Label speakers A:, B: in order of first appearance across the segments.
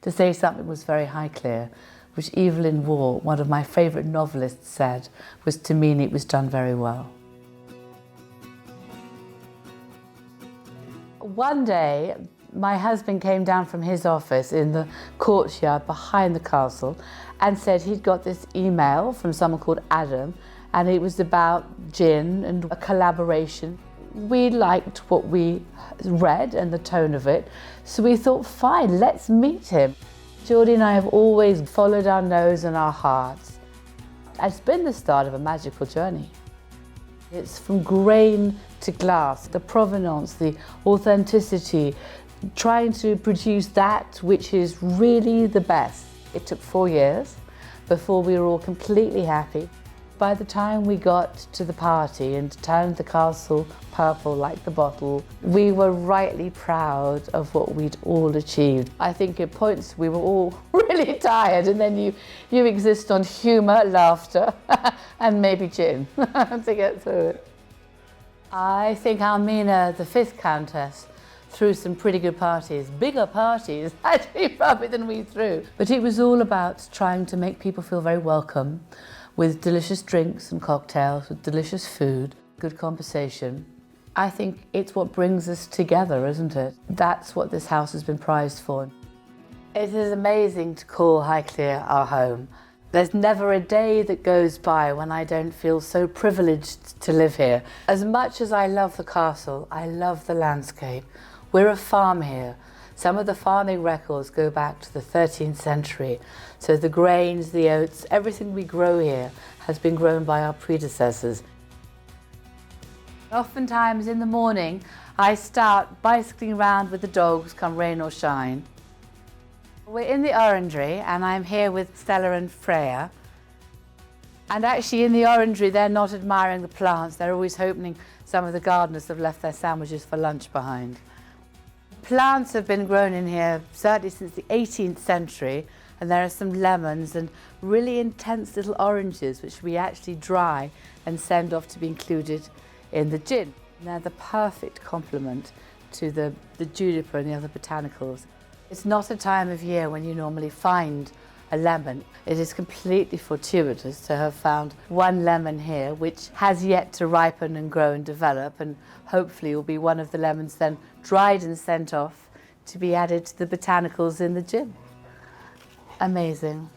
A: To say something was very Highclere, which Evelyn Waugh, one of my favourite novelists, said, was to mean it was done very well. One day, my husband came down from his office in the courtyard behind the castle and said he'd got this email from someone called Adam, and it was about gin and a collaboration. We liked what we read and the tone of it, so we thought, fine, let's meet him. Geordie and I have always followed our nose and our hearts. It's been the start of a magical journey. It's from grain to glass, the provenance, the authenticity, trying to produce that which is really the best. It took 4 years before we were all completely happy. By the time we got to the party and turned the castle purple like the bottle, we were rightly proud of what we'd all achieved. I think at points we were all really tired, and then you exist on humour, laughter and maybe gin to get through it. I think Almina, the 5th Countess, threw some pretty good parties, bigger parties actually probably than we threw. But it was all about trying to make people feel very welcome, with delicious drinks and cocktails, with delicious food, good conversation. I think it's what brings us together, isn't it? That's what this house has been prized for. It is amazing to call Highclere our home. There's never a day that goes by when I don't feel so privileged to live here. As much as I love the castle, I love the landscape. We're a farm here. Some of the farming records go back to the 13th century. So the grains, the oats, everything we grow here has been grown by our predecessors. Oftentimes in the morning, I start bicycling around with the dogs, come rain or shine. We're in the orangery, and I'm here with Stella and Freya. And actually in the orangery, they're not admiring the plants. They're always hoping some of the gardeners have left their sandwiches for lunch behind. Plants have been grown in here certainly since the 18th century, and there are some lemons and really intense little oranges which we actually dry and send off to be included in the gin. They're the perfect complement to the juniper and the other botanicals. It's not a time of year when you normally find a lemon. It is completely fortuitous to have found one lemon here which has yet to ripen and grow and develop, and hopefully will be one of the lemons then dried and sent off to be added to the botanicals in the gin. Amazing.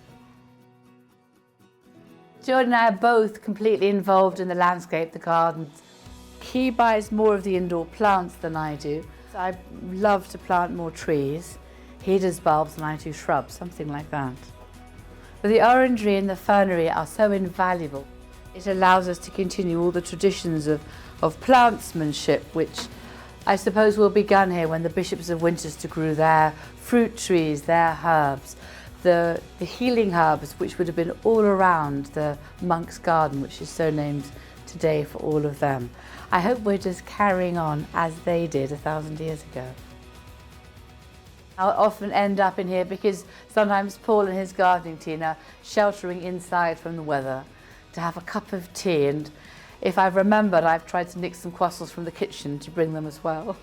A: Jordan and I are both completely involved in the landscape, the gardens. He buys more of the indoor plants than I do. So I love to plant more trees. He does bulbs and I do shrubs, something like that. But the orangery and the fernery are so invaluable. It allows us to continue all the traditions of plantsmanship, which I suppose were begun here when the bishops of Winchester grew their fruit trees, their herbs, the healing herbs which would have been all around the monk's garden, which is so named today for all of them. I hope we're just carrying on as they did 1,000 years ago. I'll often end up in here because sometimes Paul and his gardening team are sheltering inside from the weather to have a cup of tea, and if I've remembered, I've tried to nick some croissants from the kitchen to bring them as well.